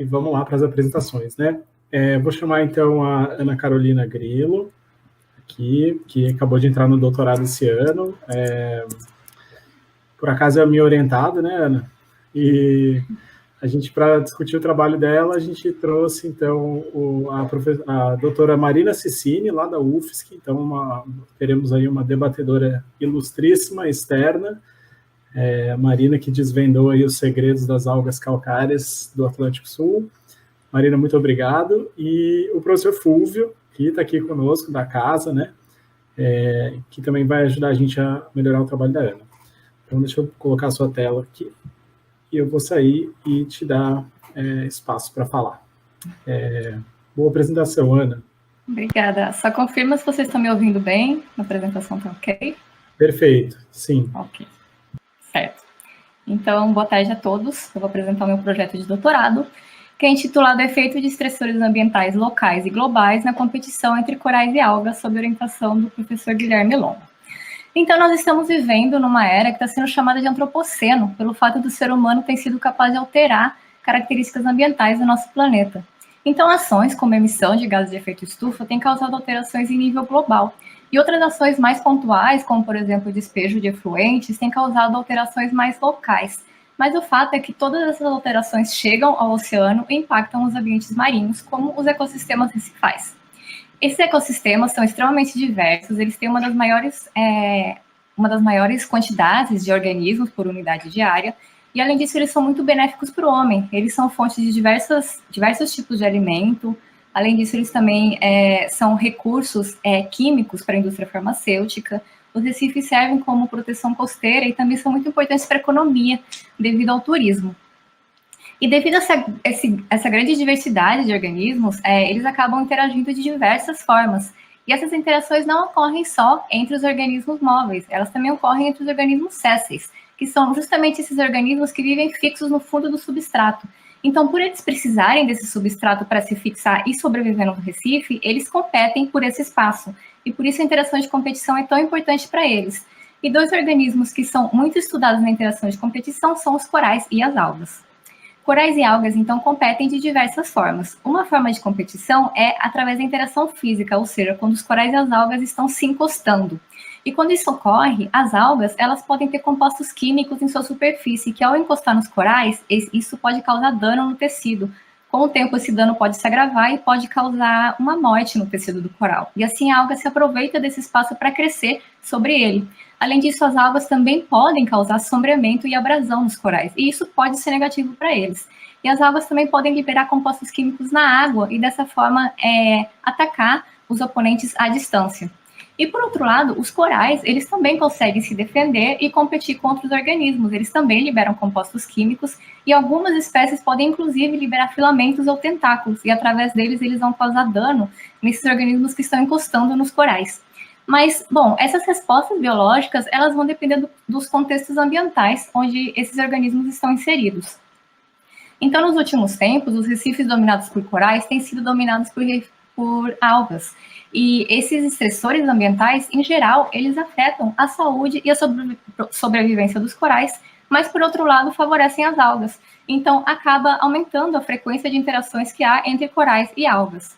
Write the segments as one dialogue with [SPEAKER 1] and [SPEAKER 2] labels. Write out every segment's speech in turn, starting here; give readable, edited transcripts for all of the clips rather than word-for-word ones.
[SPEAKER 1] E vamos lá para as apresentações, né? Vou chamar então a Ana Carolina Grilo, aqui, que acabou de entrar no doutorado esse ano. Por acaso é a minha orientada, né, Ana? E a gente, para discutir o trabalho dela, a gente trouxe, então, a doutora Marina Cicini, lá da UFSC. Então, teremos aí uma debatedora ilustríssima, externa, a Marina, que desvendou aí os segredos das algas calcárias do Atlântico Sul. Marina, muito obrigado. E o professor Fúvio, que está aqui conosco, da casa, né, que também vai ajudar a gente a melhorar o trabalho da Ana. Então, deixa eu colocar a sua tela aqui. E eu vou sair e te dar espaço para falar. Boa apresentação, Ana.
[SPEAKER 2] Obrigada. Só confirma se vocês estão me ouvindo bem. A apresentação está ok?
[SPEAKER 1] Perfeito, sim.
[SPEAKER 2] Ok, certo. Então, boa tarde a todos. Eu vou apresentar o meu projeto de doutorado, que é intitulado Efeito de Estressores Ambientais Locais e Globais na Competição entre Corais e Algas, sob orientação do professor Guilherme Longo. Então, nós estamos vivendo numa era que está sendo chamada de antropoceno, pelo fato do ser humano ter sido capaz de alterar características ambientais do nosso planeta. Então, ações como a emissão de gases de efeito estufa têm causado alterações em nível global. E outras ações mais pontuais, como, por exemplo, o despejo de efluentes, têm causado alterações mais locais. Mas o fato é que todas essas alterações chegam ao oceano e impactam os ambientes marinhos, como os ecossistemas recifais. Esses ecossistemas são extremamente diversos, eles têm uma das maiores quantidades de organismos por unidade de área, e além disso eles são muito benéficos para o homem, eles são fontes de diversos tipos de alimento, além disso eles também são recursos químicos para a indústria farmacêutica, os recifes servem como proteção costeira e também são muito importantes para a economia, devido ao turismo. E devido a essa grande diversidade de organismos, eles acabam interagindo de diversas formas. E essas interações não ocorrem só entre os organismos móveis, elas também ocorrem entre os organismos sésseis, que são justamente esses organismos que vivem fixos no fundo do substrato. Então, por eles precisarem desse substrato para se fixar e sobreviver no recife, eles competem por esse espaço. E por isso a interação de competição é tão importante para eles. E dois organismos que são muito estudados na interação de competição são os corais e as algas. Corais e algas, então, competem de diversas formas. Uma forma de competição é através da interação física, ou seja, quando os corais e as algas estão se encostando. E quando isso ocorre, as algas, elas podem ter compostos químicos em sua superfície, que ao encostar nos corais, isso pode causar dano no tecido. Com o tempo, esse dano pode se agravar e pode causar uma morte no tecido do coral. E assim, a alga se aproveita desse espaço para crescer sobre ele. Além disso, as algas também podem causar sombreamento e abrasão nos corais, e isso pode ser negativo para eles. E as algas também podem liberar compostos químicos na água e, dessa forma, atacar os oponentes à distância. E, por outro lado, os corais, eles também conseguem se defender e competir com outros organismos. Eles também liberam compostos químicos e algumas espécies podem, inclusive, liberar filamentos ou tentáculos, e, através deles, eles vão causar dano nesses organismos que estão encostando nos corais. Mas, bom, essas respostas biológicas, elas vão depender dos contextos ambientais onde esses organismos estão inseridos. Então, nos últimos tempos, os recifes dominados por corais têm sido dominados por algas. E esses estressores ambientais, em geral, eles afetam a saúde e a sobrevivência dos corais, mas, por outro lado, favorecem as algas. Então, acaba aumentando a frequência de interações que há entre corais e algas.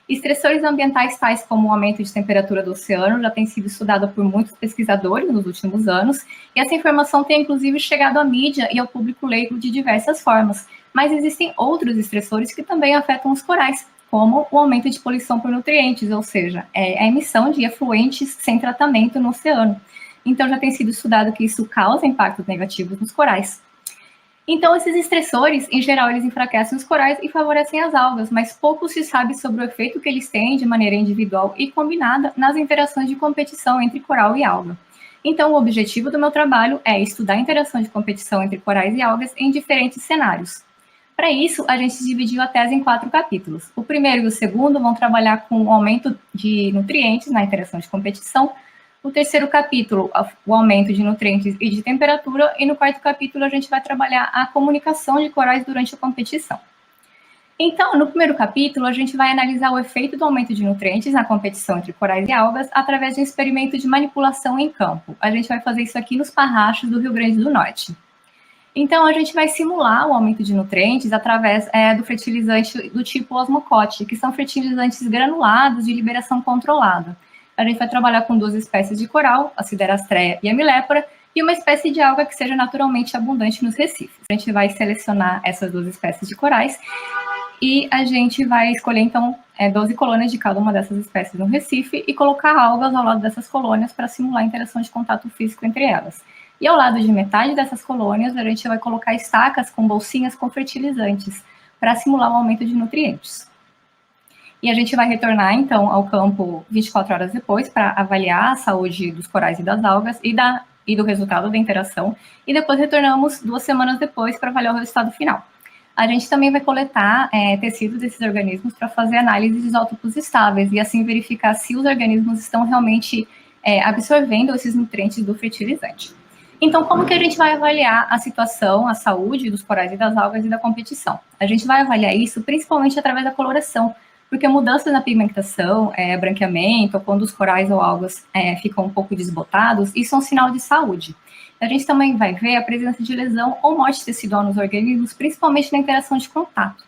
[SPEAKER 2] Estressores ambientais tais como o aumento de temperatura do oceano já tem sido estudado por muitos pesquisadores nos últimos anos, e essa informação tem inclusive chegado à mídia e ao público leigo de diversas formas, mas existem outros estressores que também afetam os corais, como o aumento de poluição por nutrientes, ou seja, a emissão de efluentes sem tratamento no oceano. Então já tem sido estudado que isso causa impactos negativos nos corais. Então, esses estressores, em geral, eles enfraquecem os corais e favorecem as algas, mas pouco se sabe sobre o efeito que eles têm de maneira individual e combinada nas interações de competição entre coral e alga. Então, o objetivo do meu trabalho é estudar a interação de competição entre corais e algas em diferentes cenários. Para isso, a gente dividiu a tese em 4 capítulos. O primeiro e o segundo vão trabalhar com o aumento de nutrientes na interação de competição. O terceiro capítulo, o aumento de nutrientes e de temperatura, e no quarto capítulo a gente vai trabalhar a comunicação de corais durante a competição. Então, no primeiro capítulo, a gente vai analisar o efeito do aumento de nutrientes na competição entre corais e algas através de um experimento de manipulação em campo. A gente vai fazer isso aqui nos Parrachos do Rio Grande do Norte. Então, a gente vai simular o aumento de nutrientes através do fertilizante do tipo osmocote, que são fertilizantes granulados de liberação controlada. A gente vai trabalhar com 2 espécies de coral, a Siderastrea e a Millepora, e uma espécie de alga que seja naturalmente abundante nos recifes. A gente vai selecionar essas 2 espécies de corais e a gente vai escolher, então, 12 colônias de cada uma dessas espécies no recife e colocar algas ao lado dessas colônias para simular a interação de contato físico entre elas. E ao lado de metade dessas colônias, a gente vai colocar estacas com bolsinhas com fertilizantes para simular o aumento de nutrientes. E a gente vai retornar, então, ao campo 24 horas depois para avaliar a saúde dos corais e das algas e do resultado da interação. E depois retornamos 2 semanas depois para avaliar o resultado final. A gente também vai coletar tecidos desses organismos para fazer análise de isótopos estáveis e assim verificar se os organismos estão realmente absorvendo esses nutrientes do fertilizante. Então, como que a gente vai avaliar a situação, a saúde dos corais e das algas e da competição? A gente vai avaliar isso principalmente através da coloração, porque mudanças na pigmentação, branqueamento, ou quando os corais ou algas ficam um pouco desbotados, isso é um sinal de saúde. A gente também vai ver a presença de lesão ou morte tecidual nos organismos, principalmente na interação de contato.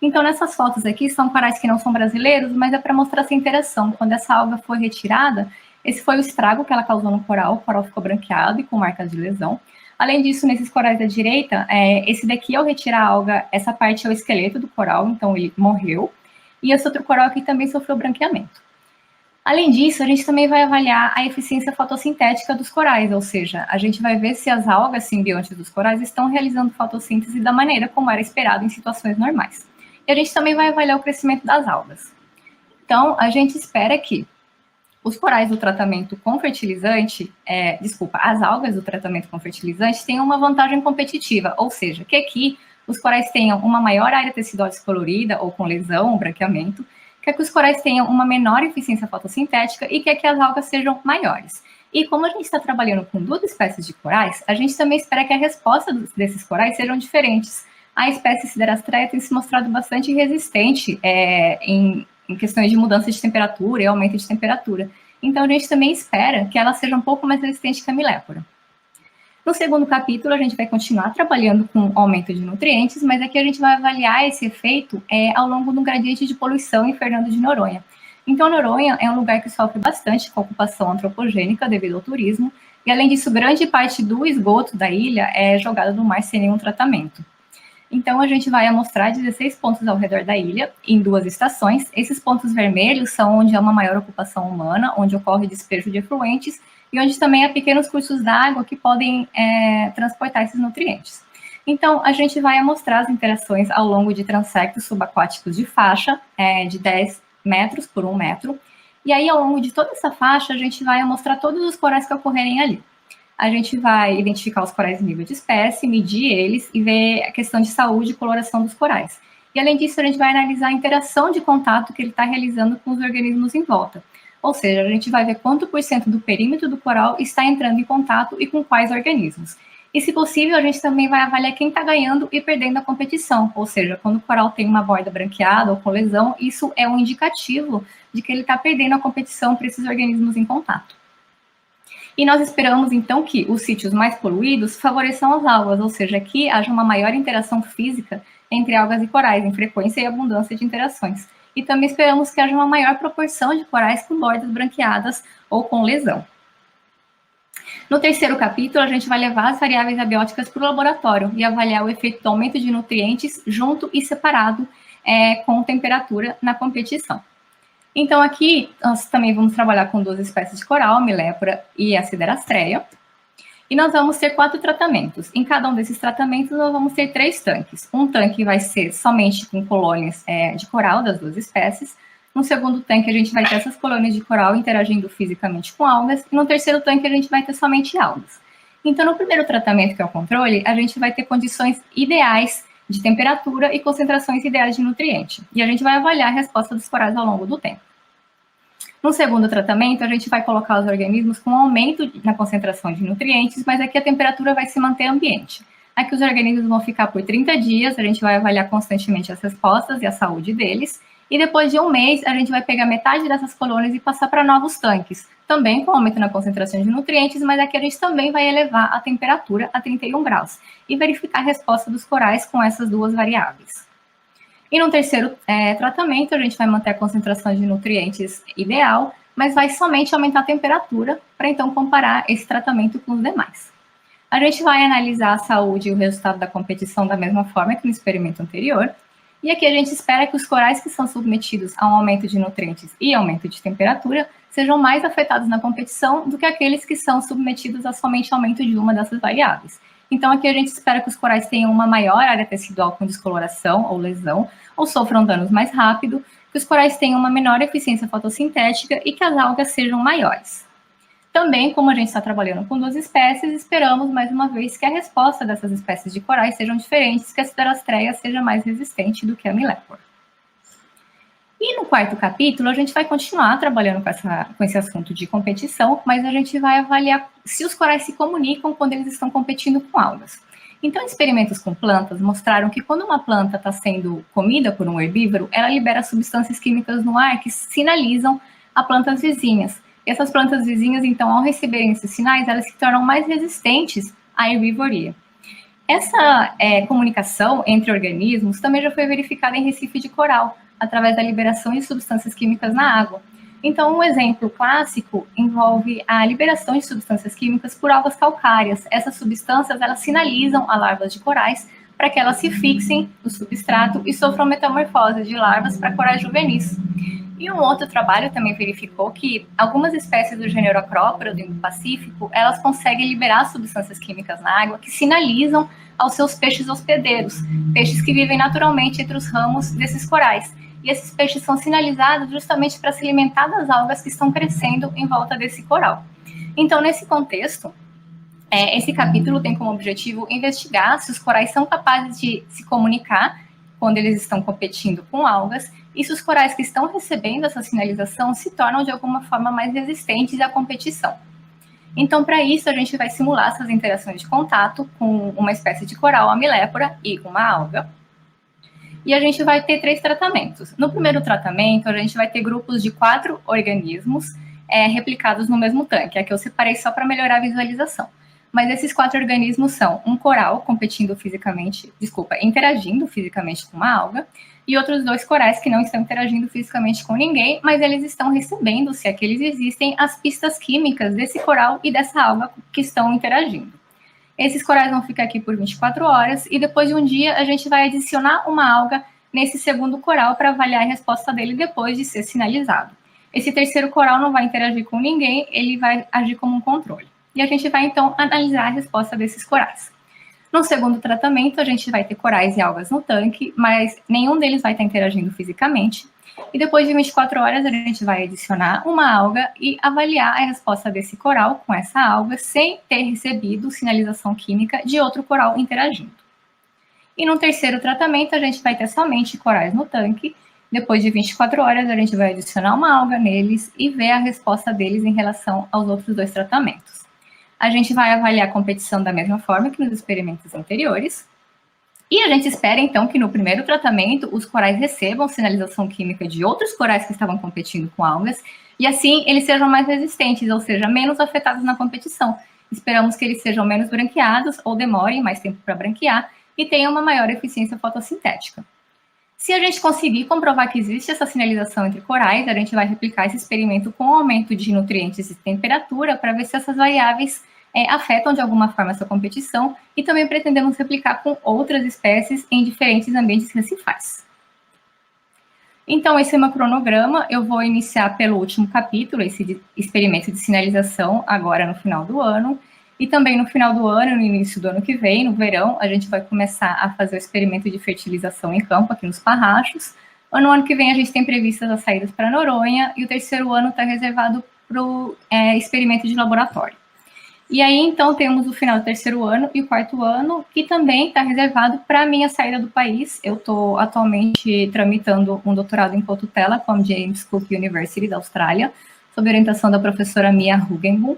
[SPEAKER 2] Então, nessas fotos aqui, são corais que não são brasileiros, mas é para mostrar essa interação. Quando essa alga foi retirada, esse foi o estrago que ela causou no coral, o coral ficou branqueado e com marcas de lesão. Além disso, nesses corais da direita, esse daqui, ao retirar a alga, essa parte é o esqueleto do coral, então ele morreu. E esse outro coral aqui também sofreu branqueamento. Além disso, a gente também vai avaliar a eficiência fotossintética dos corais, ou seja, a gente vai ver se as algas simbiontes dos corais estão realizando fotossíntese da maneira como era esperado em situações normais. E a gente também vai avaliar o crescimento das algas. Então, a gente espera que os corais do tratamento com fertilizante, as algas do tratamento com fertilizante tenham uma vantagem competitiva, ou seja, que aqui os corais tenham uma maior área tecidual descolorida ou com lesão ou branqueamento, que os corais tenham uma menor eficiência fotossintética e que as algas sejam maiores. E como a gente está trabalhando com 2 espécies de corais, a gente também espera que a resposta desses corais sejam diferentes. A espécie Siderastrea tem se mostrado bastante resistente em questões de mudança de temperatura e aumento de temperatura. Então, a gente também espera que ela seja um pouco mais resistente que a Millepora. No segundo capítulo, a gente vai continuar trabalhando com aumento de nutrientes, mas aqui a gente vai avaliar esse efeito ao longo do gradiente de poluição em Fernando de Noronha. Então, Noronha é um lugar que sofre bastante com a ocupação antropogênica devido ao turismo, e além disso, grande parte do esgoto da ilha é jogada no mar sem nenhum tratamento. Então, a gente vai amostrar 16 pontos ao redor da ilha, em 2 estações. Esses pontos vermelhos são onde há uma maior ocupação humana, onde ocorre despejo de efluentes, e onde também há pequenos cursos d'água que podem transportar esses nutrientes. Então, a gente vai amostrar as interações ao longo de transectos subaquáticos de faixa, de 10 metros por 1 metro, e aí, ao longo de toda essa faixa, a gente vai amostrar todos os corais que ocorrerem ali. A gente vai identificar os corais em nível de espécie, medir eles e ver a questão de saúde e coloração dos corais. E, além disso, a gente vai analisar a interação de contato que ele está realizando com os organismos em volta. Ou seja, a gente vai ver quanto % do perímetro do coral está entrando em contato e com quais organismos. E, se possível, a gente também vai avaliar quem está ganhando e perdendo a competição. Ou seja, quando o coral tem uma borda branqueada ou com lesão, isso é um indicativo de que ele está perdendo a competição para esses organismos em contato. E nós esperamos, então, que os sítios mais poluídos favoreçam as algas, ou seja, que haja uma maior interação física entre algas e corais, em frequência e abundância de interações. E também esperamos que haja uma maior proporção de corais com bordas branqueadas ou com lesão. No terceiro capítulo, a gente vai levar as variáveis abióticas para o laboratório e avaliar o efeito do aumento de nutrientes junto e separado com temperatura na competição. Então, aqui, nós também vamos trabalhar com 2 espécies de coral, a Millepora e a Siderastrea. E nós vamos ter 4 tratamentos. Em cada um desses tratamentos, nós vamos ter 3 tanques. Um tanque vai ser somente com colônias de coral das 2 espécies. No segundo tanque, a gente vai ter essas colônias de coral interagindo fisicamente com algas. E no terceiro tanque, a gente vai ter somente algas. Então, no primeiro tratamento, que é o controle, a gente vai ter condições ideais de temperatura e concentrações ideais de nutriente. E a gente vai avaliar a resposta dos corais ao longo do tempo. No segundo tratamento, a gente vai colocar os organismos com aumento na concentração de nutrientes, mas aqui a temperatura vai se manter ambiente. Aqui os organismos vão ficar por 30 dias, a gente vai avaliar constantemente as respostas e a saúde deles, E depois de um mês, a gente vai pegar metade dessas colônias e passar para novos tanques, também com aumento na concentração de nutrientes, mas aqui a gente também vai elevar a temperatura a 31 graus e verificar a resposta dos corais com essas duas variáveis. E no terceiro tratamento, a gente vai manter a concentração de nutrientes ideal, mas vai somente aumentar a temperatura para então comparar esse tratamento com os demais. A gente vai analisar a saúde e o resultado da competição da mesma forma que no experimento anterior, e aqui a gente espera que os corais que são submetidos a um aumento de nutrientes e aumento de temperatura sejam mais afetados na competição do que aqueles que são submetidos a somente aumento de uma dessas variáveis. Então, aqui a gente espera que os corais tenham uma maior área tecidual com descoloração ou lesão, ou sofram danos mais rápido, que os corais tenham uma menor eficiência fotossintética e que as algas sejam maiores. Também, como a gente está trabalhando com duas espécies, esperamos, mais uma vez, que a resposta dessas espécies de corais sejam diferentes, que a Siderastreia seja mais resistente do que a Millepora. E no quarto capítulo, a gente vai continuar trabalhando com esse assunto de competição, mas a gente vai avaliar se os corais se comunicam quando eles estão competindo com algas. Então, experimentos com plantas mostraram que quando uma planta está sendo comida por um herbívoro, ela libera substâncias químicas no ar que sinalizam a plantas vizinhas. E essas plantas vizinhas, então, ao receberem esses sinais, elas se tornam mais resistentes à herbivoria. Essa comunicação entre organismos também já foi verificada em recife de coral, através da liberação de substâncias químicas na água. Então, um exemplo clássico envolve a liberação de substâncias químicas por algas calcárias. Essas substâncias, elas sinalizam a larvas de corais para que elas se fixem no substrato e sofram metamorfose de larvas para corais juvenis. E um outro trabalho também verificou que algumas espécies do gênero Acrópora, do Indo-Pacífico, elas conseguem liberar substâncias químicas na água que sinalizam aos seus peixes hospedeiros, peixes que vivem naturalmente entre os ramos desses corais. E esses peixes são sinalizados justamente para se alimentar das algas que estão crescendo em volta desse coral. Então, nesse contexto, esse capítulo tem como objetivo investigar se os corais são capazes de se comunicar quando eles estão competindo com algas e se os corais que estão recebendo essa sinalização se tornam de alguma forma mais resistentes à competição. Então, para isso, a gente vai simular essas interações de contato com uma espécie de coral, a Millepora, e com uma alga. E a gente vai ter 3 tratamentos. No primeiro tratamento, a gente vai ter grupos de 4 organismos replicados no mesmo tanque. Aqui eu separei só para melhorar a visualização. Mas esses 4 organismos são um coral interagindo fisicamente com uma alga, e outros 2 corais que não estão interagindo fisicamente com ninguém, mas eles estão recebendo, se é que eles existem, as pistas químicas desse coral e dessa alga que estão interagindo. Esses corais vão ficar aqui por 24 horas e depois de um dia a gente vai adicionar uma alga nesse segundo coral para avaliar a resposta dele depois de ser sinalizado. Esse terceiro coral não vai interagir com ninguém, ele vai agir como um controle. E a gente vai, então, analisar a resposta desses corais. No segundo tratamento, a gente vai ter corais e algas no tanque, mas nenhum deles vai estar interagindo fisicamente. E depois de 24 horas, a gente vai adicionar uma alga e avaliar a resposta desse coral com essa alga, sem ter recebido sinalização química de outro coral interagindo. E no terceiro tratamento, a gente vai ter somente corais no tanque. Depois de 24 horas, a gente vai adicionar uma alga neles e ver a resposta deles em relação aos outros 2 tratamentos. A gente vai avaliar a competição da mesma forma que nos experimentos anteriores. E a gente espera, então, que no primeiro tratamento os corais recebam sinalização química de outros corais que estavam competindo com algas, e assim eles sejam mais resistentes, ou seja, menos afetados na competição. Esperamos que eles sejam menos branqueados, ou demorem mais tempo para branquear, e tenham uma maior eficiência fotossintética. Se a gente conseguir comprovar que existe essa sinalização entre corais, a gente vai replicar esse experimento com o aumento de nutrientes e temperatura para ver se essas variáveis afetam de alguma forma essa competição, e também pretendemos replicar com outras espécies em diferentes ambientes recifais. Então, esse é o meu cronograma. Eu vou iniciar pelo último capítulo, esse experimento de sinalização, agora no final do ano, e também no final do ano, no início do ano que vem, no verão, a gente vai começar a fazer o experimento de fertilização em campo, aqui nos Parrachos. No ano que vem, a gente tem previstas as saídas para Noronha, e o terceiro ano está reservado para o experimento de laboratório. E aí, então, temos o final do terceiro ano e o quarto ano, que também está reservado para a minha saída do país. Eu estou atualmente tramitando um doutorado em cotutela com a James Cook University da Austrália, sob orientação da professora Mia Hugenboom.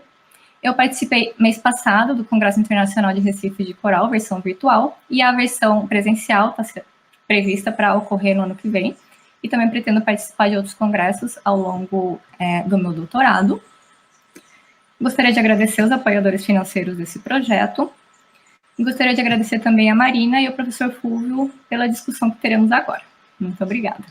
[SPEAKER 2] Eu participei mês passado do Congresso Internacional de Recife de Coral, versão virtual, e a versão presencial está prevista para ocorrer no ano que vem. e também pretendo participar de outros congressos ao longo do meu doutorado. Gostaria de agradecer os apoiadores financeiros desse projeto. E gostaria de agradecer também a Marina e ao professor Fúvio pela discussão que teremos agora. Muito obrigada.